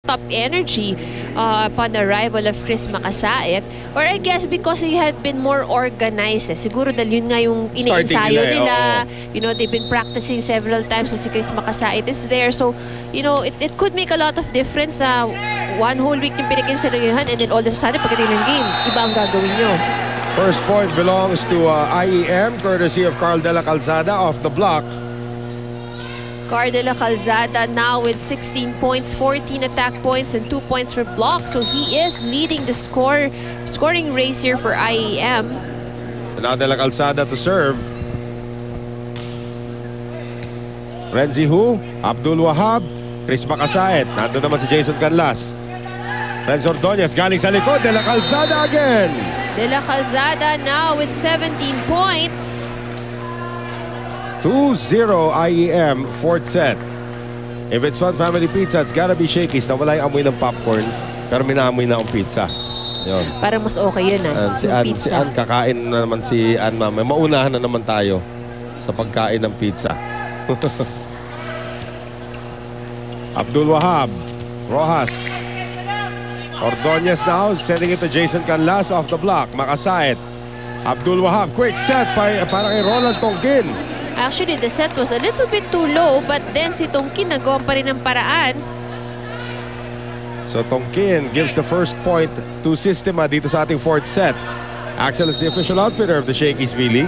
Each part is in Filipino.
top energy upon the arrival of Chris Makasait. Or I guess because he had been more organized. Siguro dahil yun nga yung iniinsayo nila. You know, they've been practicing several times as si Chris Makasait is there. So, you know, it could make a lot of difference na one whole week yung pinag-insayuhan and then all of a sudden pagdating ng game, iba ang gagawin nyo. First point belongs to IEM, courtesy of Carl De La Calzada off the block. Carl De La Calzada now with 16 points, 14 attack points, and 2 points for block. So he is leading the scoring race here for IEM. And now De La Calzada to serve. Renzi Hu, Abdul Wahab, Chris Makasait. Nandun naman si Jason Canlas. Renzo Ordonez galing sa likod. De La Calzada again. De La Calzada now with 17 points. 2-0 IEM, fourth set. If it's One Family Pizza, it's gotta be Shakey's na wala yung amoy ng popcorn, pero minaamoy na ang pizza. Yun. Parang mas okay yun Si Ann, kakain na naman si Ann mamaya. Maunahan na naman tayo sa pagkain ng pizza. Abdul Wahab, Rojas. Ordonez now, sending it to Jason Canlas off the block. Makasait. Abdul Wahab, quick set para kay Roland Tongkin. Actually, the set was a little bit too low, but then si Tongkin nagawa pa rin ng paraan. So Tongkin gives the first point to Sistema dito sa ating fourth set. Axel is the official outfitter of the Shakey's V-League.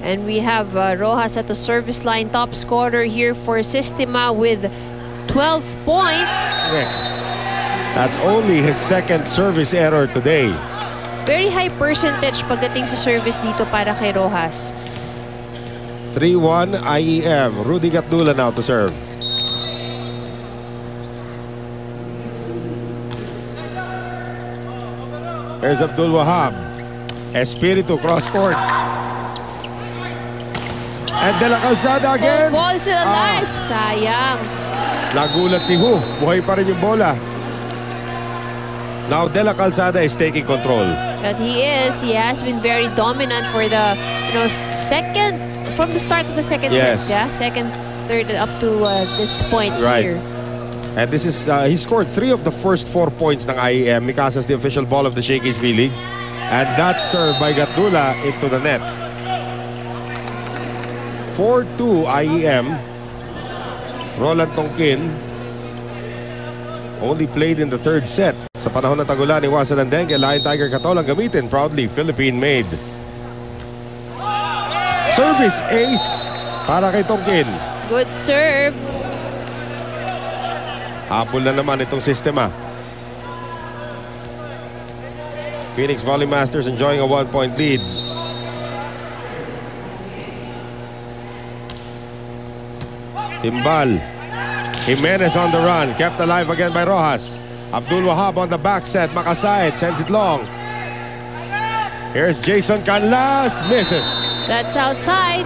And we have Rojas at the service line, top scorer here for Sistema with 12 points. That's only his second service error today. Very high percentage pagdating sa service dito para kay Rojas. 3-1 IEM. Rudy Gatdula now to serve. Here's Abdul Wahab. Espiritu cross court. And De La Calzada again. Ball still alive. Sayang. Nagulat si Hu. Buhay pa rin yung bola. Now De La Calzada is taking control. But he is. He has been very dominant for the second. From the start of the second set, yeah? Second, third, up to this point here. And this is, he scored 3 of the first 4 points ng IEM. Micasa's the official ball of the Shakey's V-League. And that served by Gatdula into the net. 4-2 IEM. Roland Tongkin only played in the third set. Sa panahon ng tagulan ni Wasan ng Dengue, Lion Tiger Katol ang gamitin. Proudly Philippine-made. Service ace para kay Tongkin. Good serve. Hapol na naman itong Sistema. Phoenix Volley Masters enjoying a 1-point lead. Timbal. Jimenez on the run. Kept alive again by Rojas. Abdul Wahab on the back set. Makasait sends it long. Here's Jason Canlas. Misses. That's outside.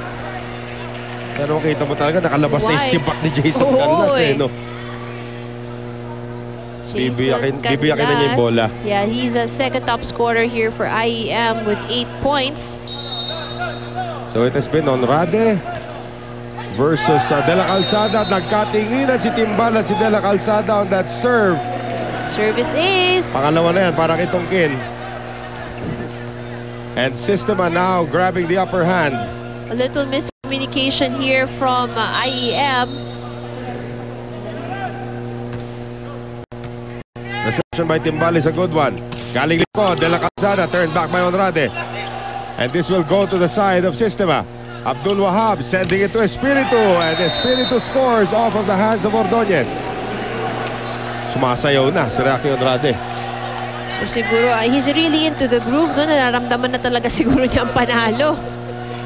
Pero kita mo talaga nakalabas na yung simpak ni Jason Canlas no? Bibiyakin na niya yung bola. Yeah, he's a second top scorer here for IEM with 8 points. So it has been Onrade versus De La Calzada. Nagkatinginan si Timbal at si De La Calzada on that serve. Service ace. Pangalawa na yan para kay Tongkin. And Sistema now grabbing the upper hand. A little miscommunication here from IEM. Reception by Timbal is a good one. Galing likod, De La Calzada turned back by Onrade. And this will go to the side of Sistema. Abdul Wahab sending it to Espiritu. And Espiritu scores off of the hands of Ordonez. Sumasayaw na si Rocky Onrade. So siguro he's really into the groove. No? Nararamdaman na talaga siguro niya ang panalo.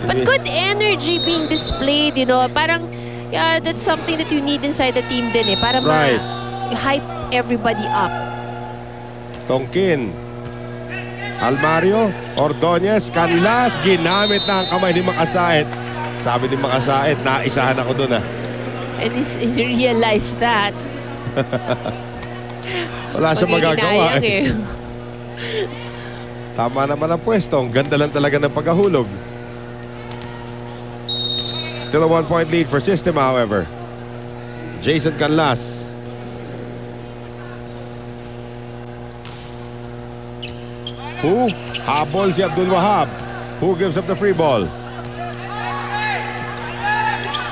But good energy being displayed, you know. Parang that's something that you need inside the team din para ma-hype everybody up. Tongkin. Almario. Ordonez. Canlas. Ginamit na ang kamay ni Makasait. Sabi ni Makasait, naisahan ako dun And he realized that. Wala siya magagawa Tama naman ang pwesto. Ang ganda lang talaga ng pagkahulog. Still a 1-point lead for Sistema, however. Jason Canlas. Who? Habol si Abdul Wahab. Who gives up the free ball?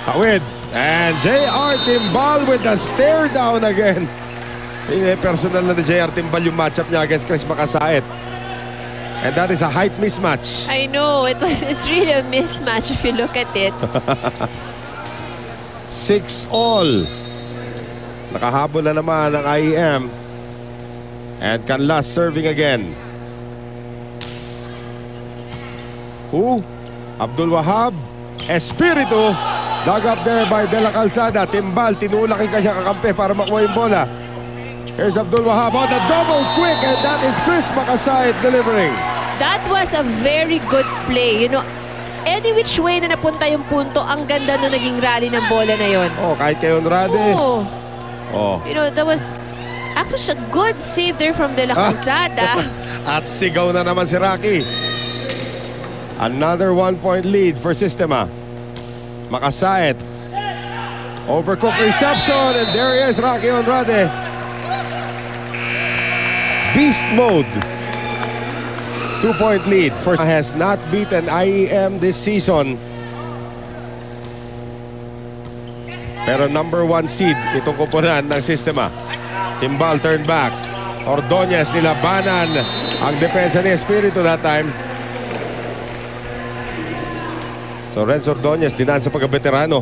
Tawid. And JR Timbal with the stare down again. Personal na ni JR Timbal yung matchup niya against Chris Makasait. And that is a height mismatch. I know. It's really a mismatch if you look at it. 6-all. Nakahabol na naman ang IEM. And Canlas serving again. Who? Abdul Wahab. Espiritu. Dug up there by De La Calzada. Timbal, tinulak yung kanyang kakampi para makuha yung bola. Here's Abdul Wahab on the double quick, and that is Chris Makasait delivering. That was a very good play. You know, any which way na napunta yung punto, ang ganda no naging rally ng bola na yon. Oh, kahit kay Honrade. Oh. You know, that was actually a good save there from De La Calzada. At sigaw na naman si Rocky. Another 1-point lead for Sistema. Makasait. Overcooked reception, and there he is, Rocky Honrade. Beast mode. 2-point lead. First has not beaten IEM this season. Pero number 1 seed itong kupunan ng Sistema. Timbal turn back. Ordonez nilabanan ang depensa ni Espiritu that time. So Renz Ordonez dinan sa pagkabeterano.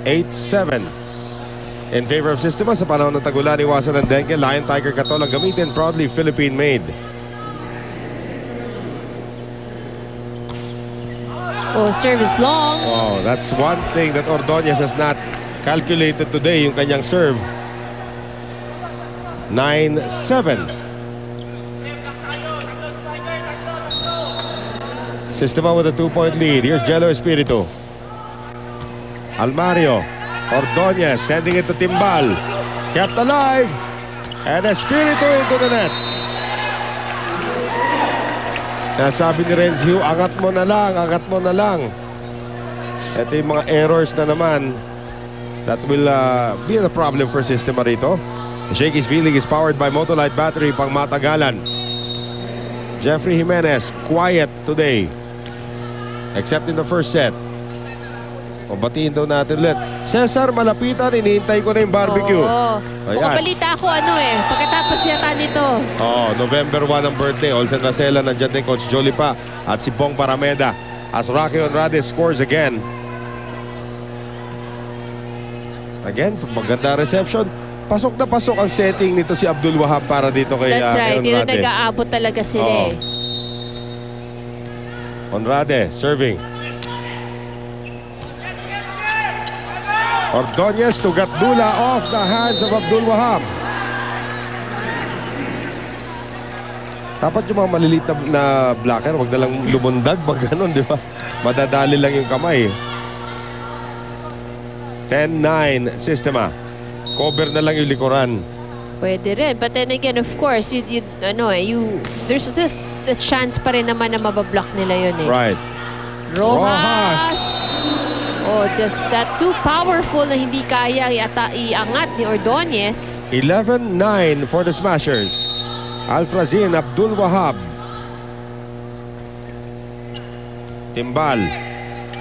8-7 in favor of Sistema sa panahon ng tagulan. Iwasan ng dengue. Lion Tiger Katol ang gamitin, proudly Philippine made. Oh, service long. Oh, that's one thing that Ordonez has not calculated today, yung kanyang serve. 9-7. Sistema with a 2-point lead. Here's Jello Espiritu. Almario. Ordonez sending it to Timbal. Kept alive. And Espiritu into the net. Nasabi ni Renzio, angat mo na lang, angat mo na lang. Ito yung mga errors na naman that will be a problem for Sistema rito. The Shakey's Feeling is powered by Motolite battery pang matagalan. Jeffrey Jimenez, quiet today. Except in the first set. O batiin daw natin ulit. Cesar, malapitan. Inihintay ko na yung barbecue. Oo. Makabalita ako pagkatapos yata nito. November 1 ang birthday. Olsen Racela, nandiyan din Coach Jolie pa. At si Bong Parameda. As Rocky Honrade scores again. Again, maganda reception. Pasok na pasok ang setting nito si Abdul Wahab para dito kay That's right. Honrade. Nag-aabot talaga sila Honrade serving. Ordonez to Gatdula off the hands of Abdul Wahab. Dapat yung mga maliliit na blocker, wag na lang lumundag, wag ganun, di ba? Madadali lang yung kamay. 10-9 Sistema. Cover na lang yung likuran. Pwede rin. But then again, of course, there's the chance pa rin naman na mabablock nila yun Right. Rojas! Oh, that too powerful na hindi kaya iangat ni Ordonez. 11-9 for the Smashers. Alfrazin, Abdul Wahab. Timbal.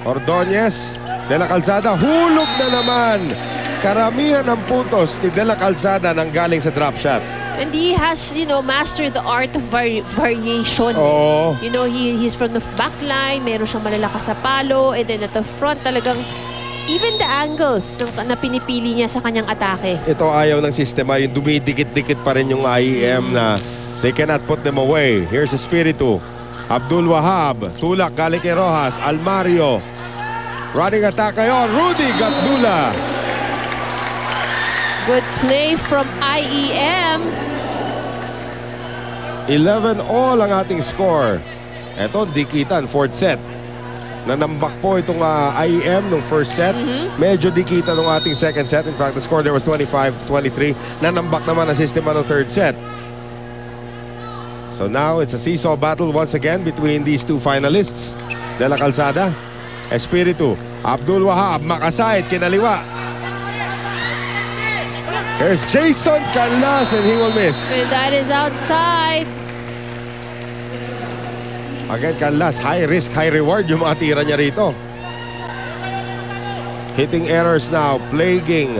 Ordonez. De La Calzada. Hulog na naman. Karamihan ng puntos ni De La Calzada nang galing sa drop shot. And he has, mastered the art of variation. Oh. He's from the back line, meron siyang malalakas sa palo, and then at the front talagang, even the angles na pinipili niya sa kanyang atake. Ito ayaw ng Sistema, yung dumidikit-dikit pa rin yung IEM na they cannot put them away. Here's Espiritu. Abdul Wahab, tulak galing kay Rojas. Almario. Running attack ngayon, Rudy Gatdula. Good play from IEM. 11-all ang ating score. Ito, dikitan, fourth set. Nanambak po itong IEM nung first set. Medyo dikitan nung ating second set. In fact, the score there was 25-23. Nanambak naman ang Sistema ng third set. So now, it's a seesaw battle once again between these two finalists. De La Calzada, Espiritu, Abdul Wahab, Makasait, kinaliwa. Here's Jason Canlas and he will miss. And that is outside. Again, Canlas, high risk, high reward yung mga tira niya rito. Hitting errors now, plaguing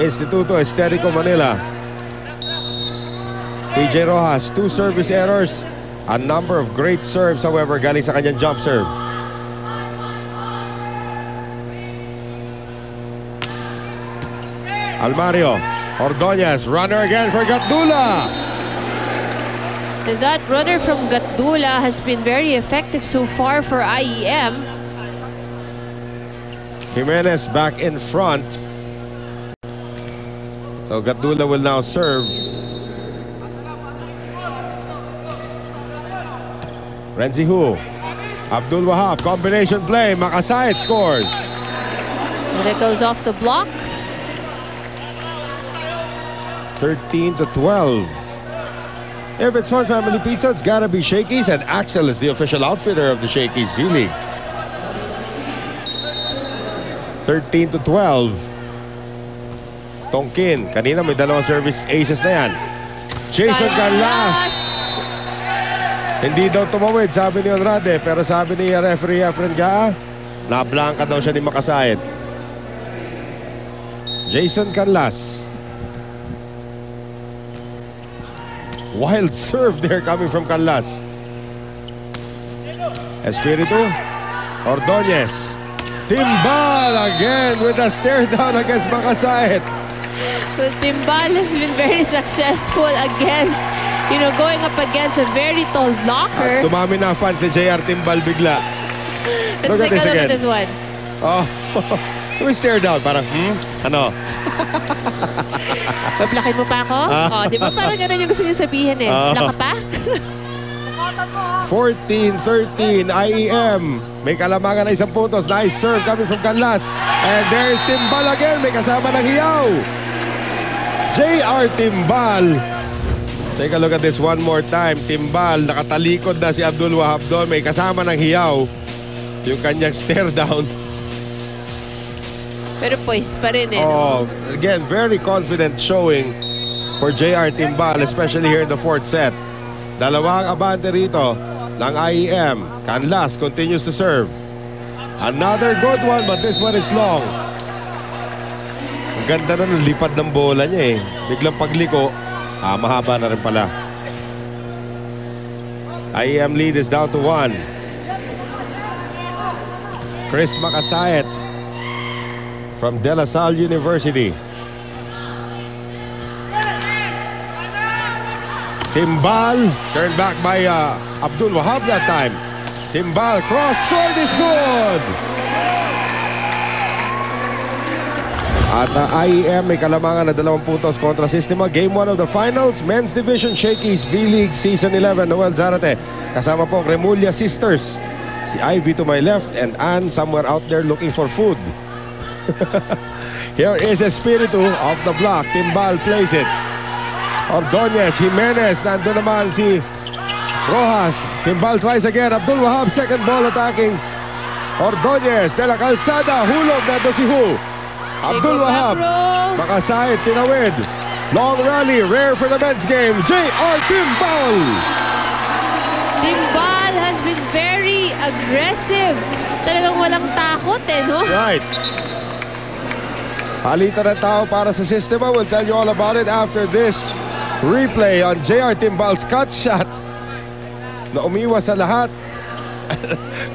Instituto Estético Manila. PJ Rojas, 2 service errors. A number of great serves, however, galing sa kanyang jump serve. Almario, Ordonez, runner again for Gatdula. And that runner from Gatdula has been very effective so far for IEM. Jimenez back in front. So Gatdula will now serve. Renzi Hu, Abdul Wahab, combination play, Makasayat scores. And it goes off the block. 13-12. If it's Fun Family Pizza, it's gotta be Shakey's, and Axel is the official outfitter of the Shakey's V-League. 13-12. Tongkin, kanina may dalawang service aces na yan. Jason Canlas. Hindi daw tumawid, sabi ni Onrade, pero sabi ni referee Efren Gaa, nablangka daw siya ni Makasayat. Jason Canlas. Wild serve there coming from Canlas. Espiritu, Ordonez. Timbal again with a stare down against Makasayat. Well, Timbal has been very successful against, going up against a very tall blocker. At tumami na fans ni JR Timbal bigla. Let's take a look at this one. Oh, we stare down. Parang, ano? Bablakin mo pa ako? Di ba parang ganun yung gusto niya sabihin eh. Blaka pa? 14-13 IEM. May kalamangan na 1 puntos. Nice serve coming from Canlas. And there's Timbal again. May kasama ng hiyaw. JR Timbal. Take a look at this one more time. Timbal, nakatalikod na si Abdul Wahab doon. May kasama ng hiyaw. Yung kanyang stare down. Pero poised pa rin eh. Oh, again, very confident showing for JR Timbal, especially here in the 4th set. Dalawang abante rito ng IEM. Canlas continues to serve. Another good one, but this one is long. Ang ganda na ng lipad ng bola niya eh. Biglang pagliko, mahaba na rin pala. IEM lead is down to 1. Chris Makasayat from De La Salle University. Timbal, turned back by Abdul Wahab that time. Timbal, cross, scored is good! At IEM may kalamangan na 2 puntos kontra Sistema. Game 1 of the finals, Men's Division Shakey's V-League Season 11. Noel Zarate, kasama po ang Remulla Sisters. Si Ivy to my left and Ann somewhere out there looking for food. Here is Espiritu off the block. Timbal plays it. Ordonez, Jimenez, nandun naman si Rojas. Timbal tries again. Abdul Wahab, second ball attacking. Ordonez, de la Calzada, hulog na do si Hu. Abdul Wahab, Makasayat, tinawid. Long rally, rare for the men's game. JR Timbal. Timbal has been very aggressive. Talagang walang takot eh, no? Right. Palitan ng tao para sa Sistema. We'll tell you all about it after this replay on JR Timbal's cut shot na umiwas sa lahat.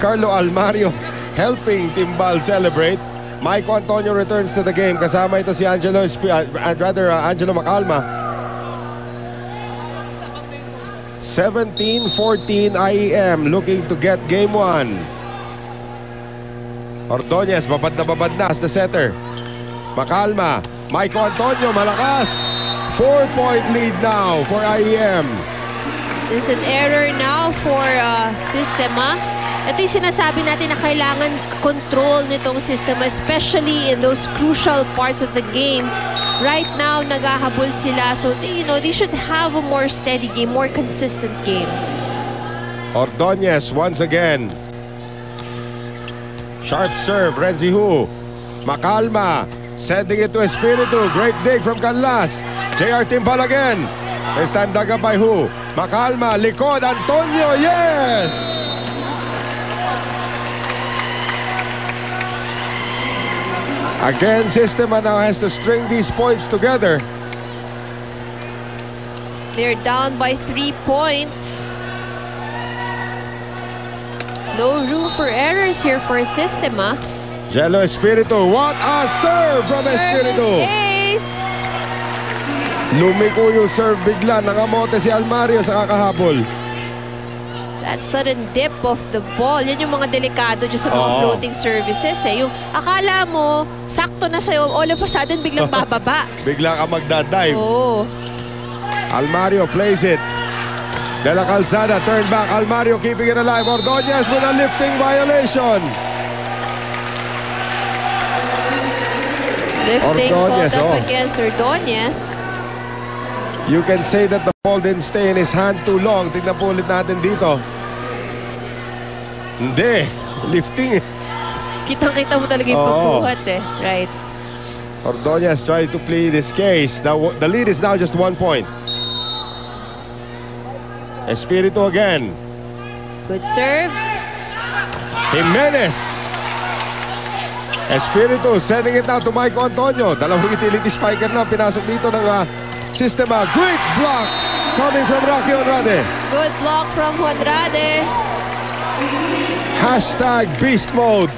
Carlo Almario helping Timbal celebrate. Mike Antonio returns to the game. Kasama ito si Angelo Macalma. 17-14 IEM looking to get game 1. Ordonez, babad na as the setter. Macalma, Mike Antonio, malakas. 4-point lead now for IEM. There's an error now for Sistema. Ito yung sinasabi natin na kailangan control nitong Sistema, especially in those crucial parts of the game. Right now, naghahabol sila. So, they should have a more steady game, more consistent game. Ordonez once again. Sharp serve, Renzi Hu. Macalma. Sending it to Espiritu. Great dig from Canlas. JR Timbal again. This time dug up by who? Macalma, likod, Antonio, yes! Again, Sistema now has to string these points together. They're down by 3 points. No room for errors here for Sistema. Jello Espiritu, what a serve from Espiritu! Ace! Lumiko yung serve bigla, nangamote si Almario sa kakahabol. That sudden dip of the ball, yun yung mga delikado dyan sa mga floating services. Yung akala mo, sakto na sa'yo, all of a sudden biglang bababa. Bigla ka magdadive. Oh. Almario plays it. De La Calzada, turn back. Almario keeping it alive. Ordonez with a lifting violation. Lifting Ordonez, called up against Ordonez. You can say that the ball didn't stay in his hand too long. Tignan po ulit natin dito. Hindi. Lifting. Kitang-kita mo talaga yung pagbuhat eh. Right. Ordonez trying to plead his case. The lead is now just 1 point. Espiritu again. Good serve. Jimenez. Espiritu sending it now to Mike Antonio. Dalawang utility spiker na pinasok dito ng Sistema. Great block coming from Rocky Honrade. Good block from Honrade. Hashtag beast mode.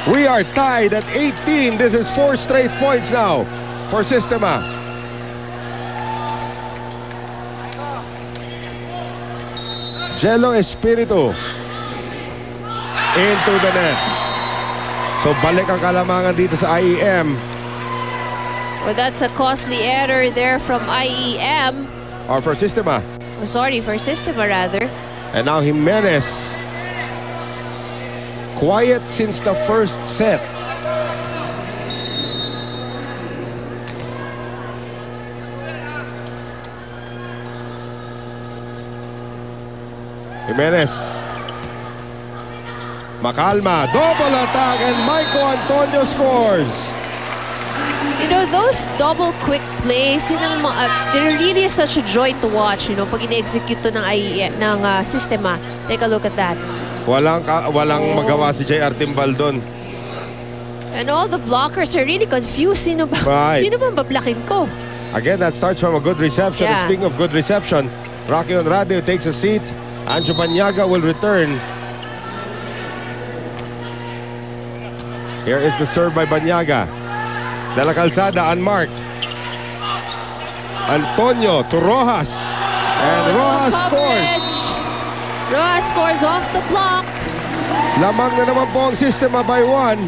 We are tied at 18. This is 4 straight points now for Sistema. Jello Espiritu into the net. So balik ang kalamangan dito sa IEM. Well, that's a costly error there from IEM. Or for Sistema. Oh, sorry, for Sistema rather. And now Jimenez. Quiet since the first set. Jimenez. Macalma. Double attack and Maiko Antonio scores. You know, those double quick plays, they're really such a joy to watch, you know, pag ine-execute to ng Sistema. Take a look at that. Walang magawa si JR Timbal doon. And all the blockers are really confused. Sino ba bablakin ko? Again, that starts from a good reception. Yeah. Speaking of good reception, Rocky Honrade takes a seat. Anjo Banyaga will return. Here is the serve by Banyaga. De La Calzada unmarked. Antonio to Rojas. And Rojas scores. Rojas scores off the block. Lamang na naman po ang Sistema by 1.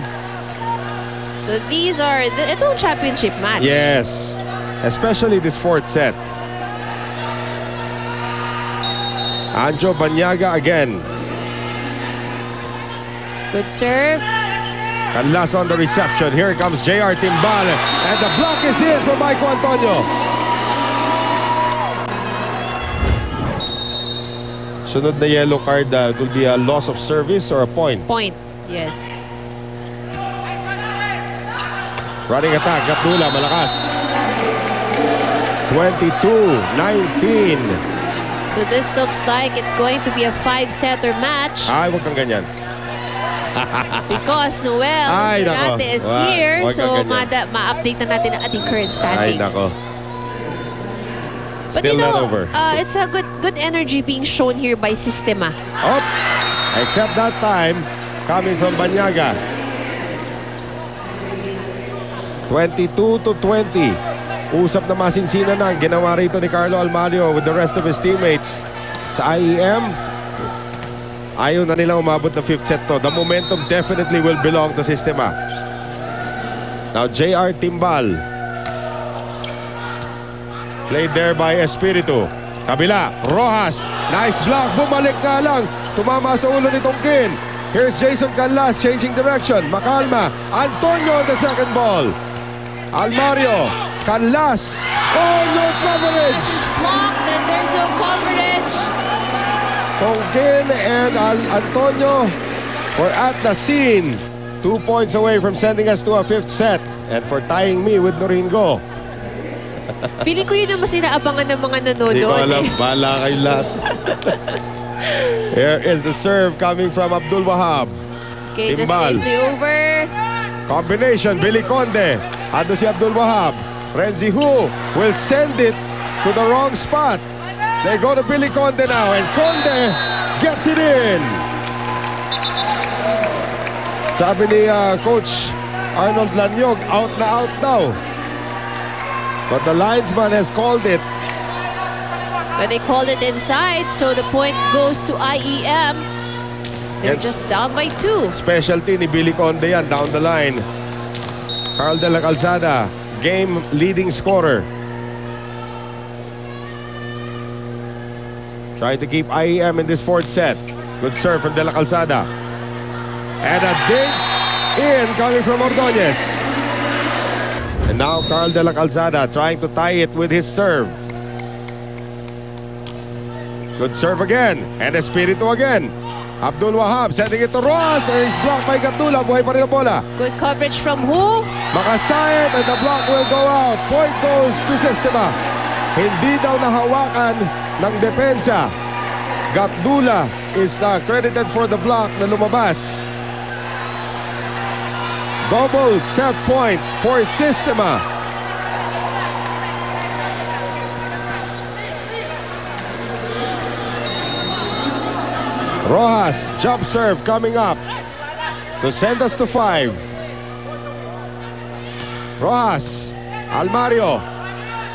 So these are itong championship match. Yes. Especially this 4th set. Anjo Banyaga again. Good serve. Canlas on the reception. Here comes JR Timbal. And the block is in from Maiko Antonio. Sunod na yellow card, it will be a loss of service or a point? Point, yes. Running attack, Gatdula, malakas. 22-19. So this looks like it's going to be a 5-setter match. Ay, wag kang ganyan. Because Noel Durante is here. So ma-update na natin ang ating current standings. Ay, nako. But Still you know, not over. It's a good energy being shown here by Sistema. Oh, except that time, coming from Banyaga. 22-20. Usap na masinsinan na ang ginawa rito ni Carlo Almario with the rest of his teammates. Sa IEM, ayaw na nila umabot ng 5th set to. The momentum definitely will belong to Sistema. Now, JR Timbal. Played there by Espiritu. Kabila, Rojas. Nice block. Bumalik nga lang. Tumama sa ulo ni Tongkin. Here's Jason Canlas changing direction. Macalma. Antonio on the second ball. Almario. Canlas. Oh, no coverage. Blocked and there's no coverage. Tongkin and Antonio were at the scene 2 points away from sending us to a 5th set and for tying me with Noringo. Feeling ko yun naman sinaabangan ng mga nanonood. Hindi ko alam, bahala kayo lahat. Here is the serve coming from Abdul Wahab. Okay, just Timbal. safely over. Combination, Billy Conde. Ando si Abdul Wahab. Renzi Hu will send it to the wrong spot. They go to Billy Conde now and Conde gets it in. Sabi ni Coach Arnold Lanyog, out na out now. But the linesman has called it. But they called it inside, so the point goes to IEM. They're just down by 2. Specialty ni Billy Conde yan, down the line. Carl de la Calzada, game leading scorer. Trying to keep IEM in this 4th set. Good serve from de la Calzada. And a dig in coming from Ordonez. And now Carl de la Calzada trying to tie it with his serve. Good serve again. And Espiritu again. Abdul Wahab sending it to Rojas and he's blocked by Gatdula. Buhay pa rin ang bola. Good coverage from who? Makasayat and the block will go out. Point goes to Sistema. Hindi daw nahawakan ng depensa. Gatdula is credited for the block na lumabas. Double set point for Sistema. Rojas, jump serve coming up to send us to 5. Rojas, Almario,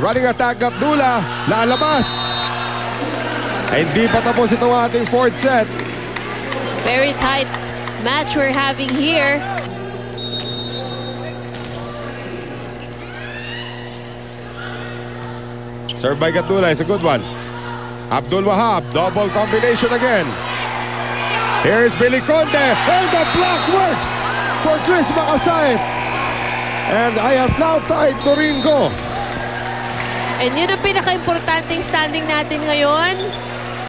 running attack, Gatdula, lalabas. Hindi pa tapos itong ating 4th set. Very tight match we're having here. Serve by Gatdula is a good one. Abdul Wahab, double combination again. Here's Billy Conde, and the block works for Chris Makasayat. And I have now tied Noringo. And yun ang pinaka-importanting standing natin ngayon.